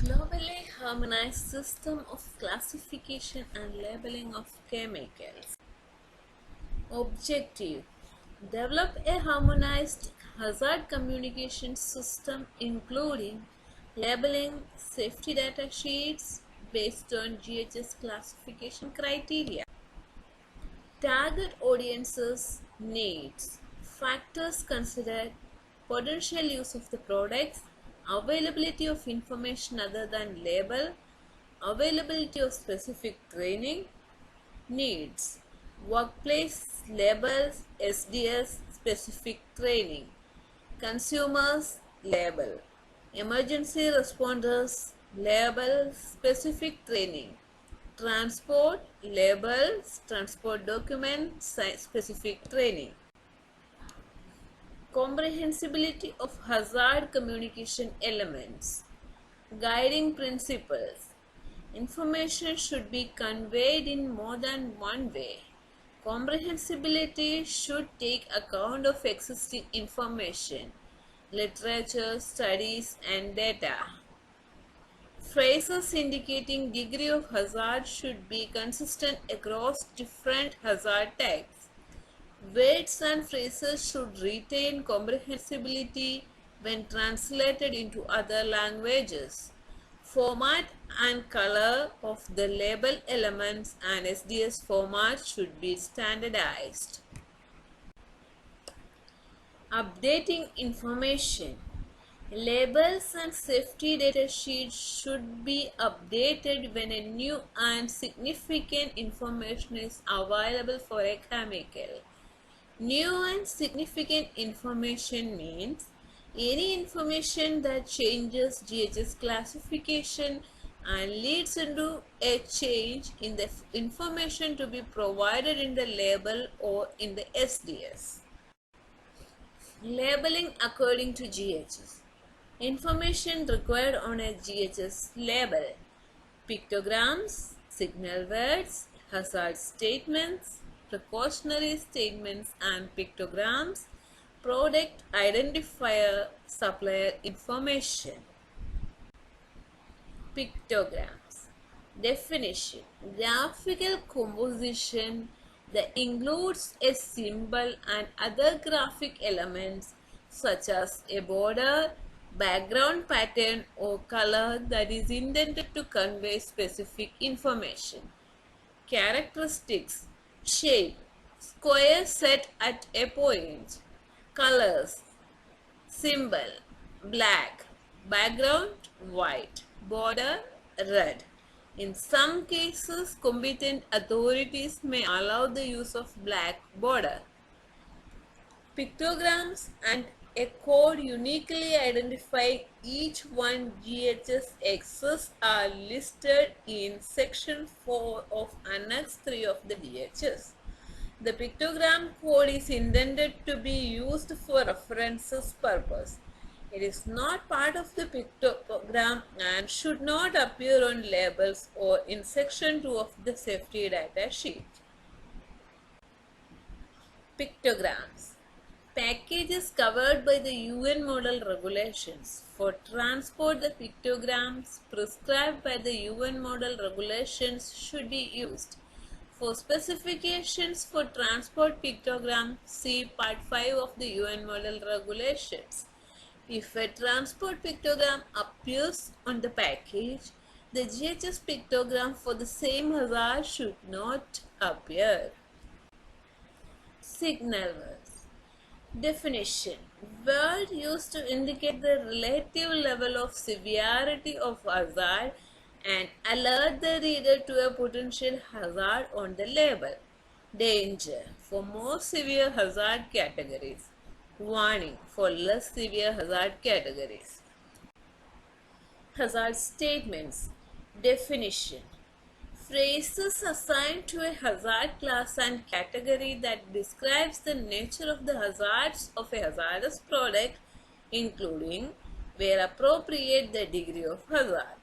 Globally harmonized system of classification and labeling of chemicals. Objective: develop a harmonized hazard communication system including labeling, safety data sheets based on GHS classification criteria. Target audiences needs. Factors considered: potential use of the products, availability of information other than label, availability of specific training. Needs: workplace labels, SDS, specific training. Consumers label. Emergency responders label, specific training. Transport labels, transport document, specific training. Comprehensibility of hazard communication elements. Guiding principles: information should be conveyed in more than one way. Comprehensibility should take account of existing information, literature, studies, and data. Phrases indicating degree of hazard should be consistent across different hazard types. Words and phrases should retain comprehensibility when translated into other languages. Format and color of the label elements and SDS format should be standardized. Updating information. Labels and safety data sheets should be updated when a new and significant information is available for a chemical. New and significant information means any information that changes GHS classification and leads into a change in the information to be provided in the label or in the SDS. Labeling according to GHS. Information required on a GHS label: pictograms, signal words, hazard statements, precautionary statements and pictograms, product identifier, supplier information. Pictograms. Definition: graphical composition that includes a symbol and other graphic elements such as a border, background pattern or color that is intended to convey specific information. Characteristics: shape, square set at a point. Colors: symbol, black, background, white, border, red. In some cases, competent authorities may allow the use of black border. Pictograms and a code uniquely identifying each one GHS access are listed in Section 4 of Annex 3 of the DHS. The pictogram code is intended to be used for references purpose. It is not part of the pictogram and should not appear on labels or in Section 2 of the safety data sheet. Pictograms. Packages covered by the UN Model Regulations. For transport, the pictograms prescribed by the UN Model Regulations should be used. For specifications for transport pictogram, see Part 5 of the UN Model Regulations. If a transport pictogram appears on the package, the GHS pictogram for the same hazard should not appear. Signal words. Definition: word used to indicate the relative level of severity of hazard and alert the reader to a potential hazard on the label. Danger for more severe hazard categories. Warning for less severe hazard categories. Hazard statements. Definition: phrases assigned to a hazard class and category that describes the nature of the hazards of a hazardous product, including, where appropriate, the degree of hazard.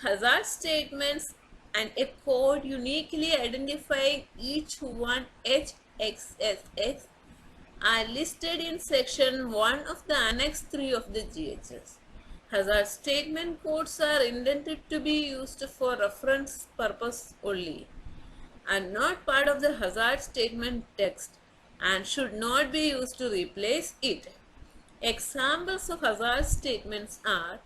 Hazard statements and a code uniquely identifying each one HXSX are listed in Section 1 of the Annex 3 of the GHS. Hazard statement codes are intended to be used for reference purpose only and not part of the hazard statement text and should not be used to replace it. Examples of hazard statements are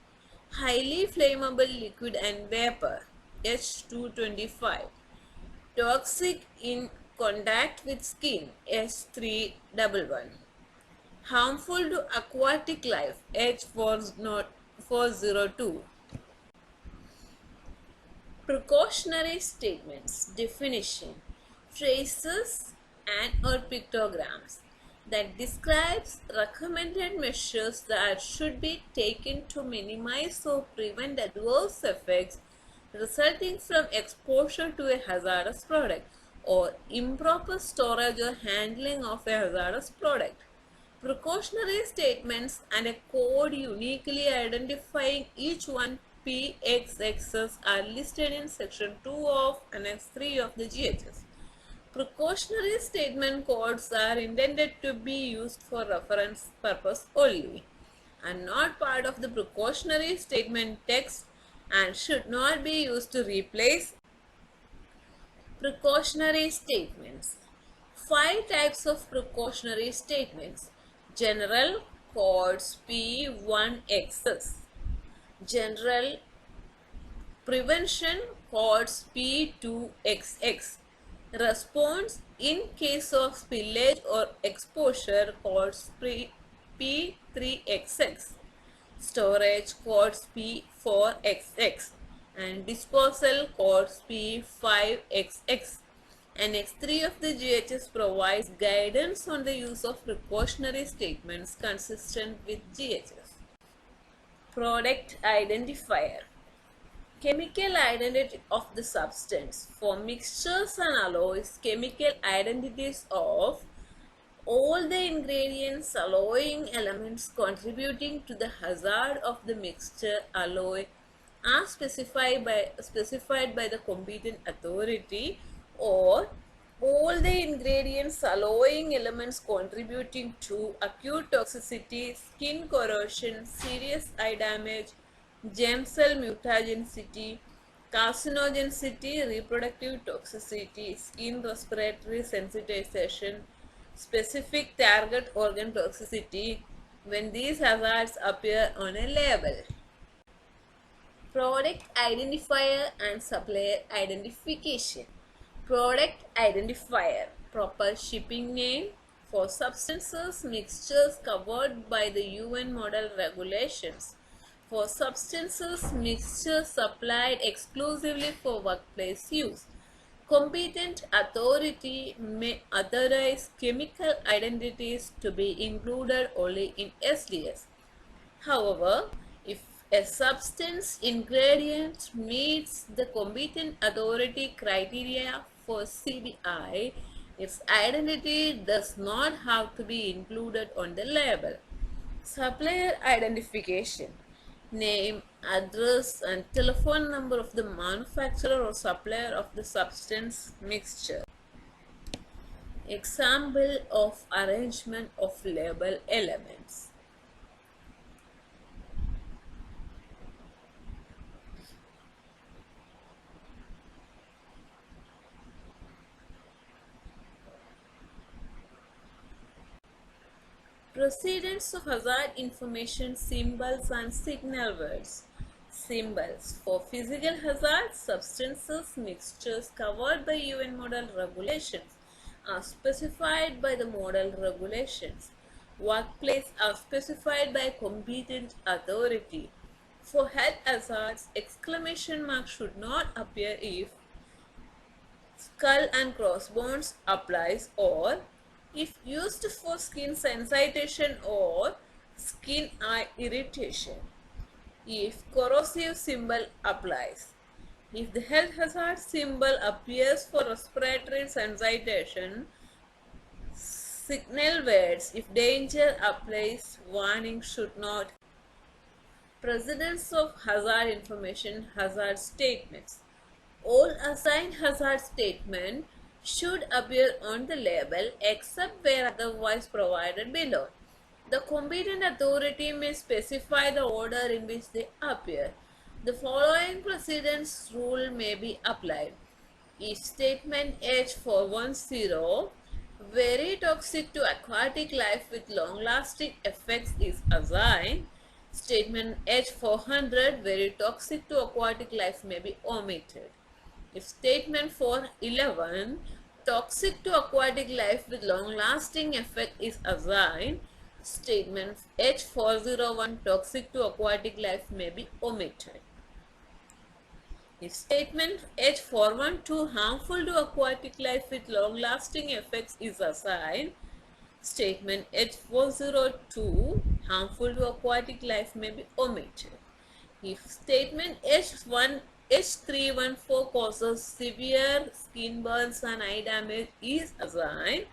highly flammable liquid and vapor H225, toxic in contact with skin H311, harmful to aquatic life H402. Precautionary statements definition phrases and or pictograms that describes recommended measures that should be taken to minimize or prevent adverse effects resulting from exposure to a hazardous product or improper storage or handling of a hazardous product. Precautionary statements and a code uniquely identifying each one PXXs are listed in section 2 of Annex 3 of the GHS. Precautionary statement codes are intended to be used for reference purpose only and not part of the precautionary statement text and should not be used to replace precautionary statements. 5 types of precautionary statements. General codes P1Xs. General prevention codes P2XX. Response in case of spillage or exposure codes P3XX. Storage codes P4XX and disposal codes P5XX. Annex 3 of the GHS provides guidance on the use of precautionary statements consistent with GHS. Product identifier. Chemical identity of the substance. For mixtures and alloys, chemical identities of all the ingredients, alloying elements contributing to the hazard of the mixture alloy are specified by the competent authority, or all the ingredients, alloying elements contributing to acute toxicity, skin corrosion, serious eye damage, germ cell mutagenicity, carcinogenicity, reproductive toxicity, skin respiratory sensitization, specific target organ toxicity when these hazards appear on a label. Product identifier and supplier identification. Product identifier, proper shipping name for substances, mixtures covered by the UN model regulations. For substances, mixtures supplied exclusively for workplace use. Competent authority may authorize chemical identities to be included only in SDS. However, if a substance ingredient meets the competent authority criteria for CBI, its identity does not have to be included on the label. Supplier identification. Name, address and telephone number of the manufacturer or supplier of the substance mixture. Example of arrangement of label elements. Precedence of hazard information symbols and signal words. Symbols for physical hazards, substances, mixtures covered by UN model regulations are specified by the model regulations. Workplace are specified by competent authority. For health hazards, exclamation mark should not appear if skull and crossbones applies, or if used for skin sensitization or skin eye irritation, if corrosive symbol applies. If the health hazard symbol appears for respiratory sensitization, signal words if danger applies, warning should not. Precedence of hazard information hazard statements. All assigned hazard statements should appear on the label except where otherwise provided below. The competent authority may specify the order in which they appear. The following precedence rule may be applied. If statement H410, very toxic to aquatic life with long-lasting effects is assigned, statement H400, very toxic to aquatic life may be omitted. If statement 411, toxic to aquatic life with long-lasting effect is assigned, statement H401, toxic to aquatic life may be omitted. If statement H412, harmful to aquatic life with long-lasting effects is assigned, statement H402, harmful to aquatic life may be omitted. If statement H314 causes severe skin burns and eye damage is assigned,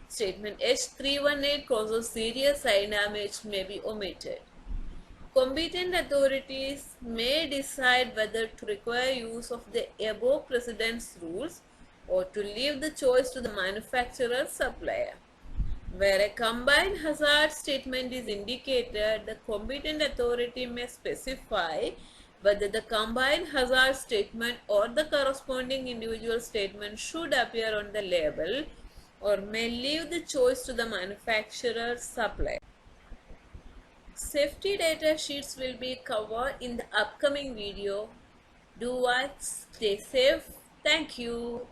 statement H318 causes serious eye damage may be omitted. Competent authorities may decide whether to require use of the above precedence rules or to leave the choice to the manufacturer supplier. Where a combined hazard statement is indicated, the competent authority may specify whether the combined hazard statement or the corresponding individual statement should appear on the label or may leave the choice to the manufacturer supplier. Safety data sheets will be covered in the upcoming video. Do watch, stay safe. Thank you.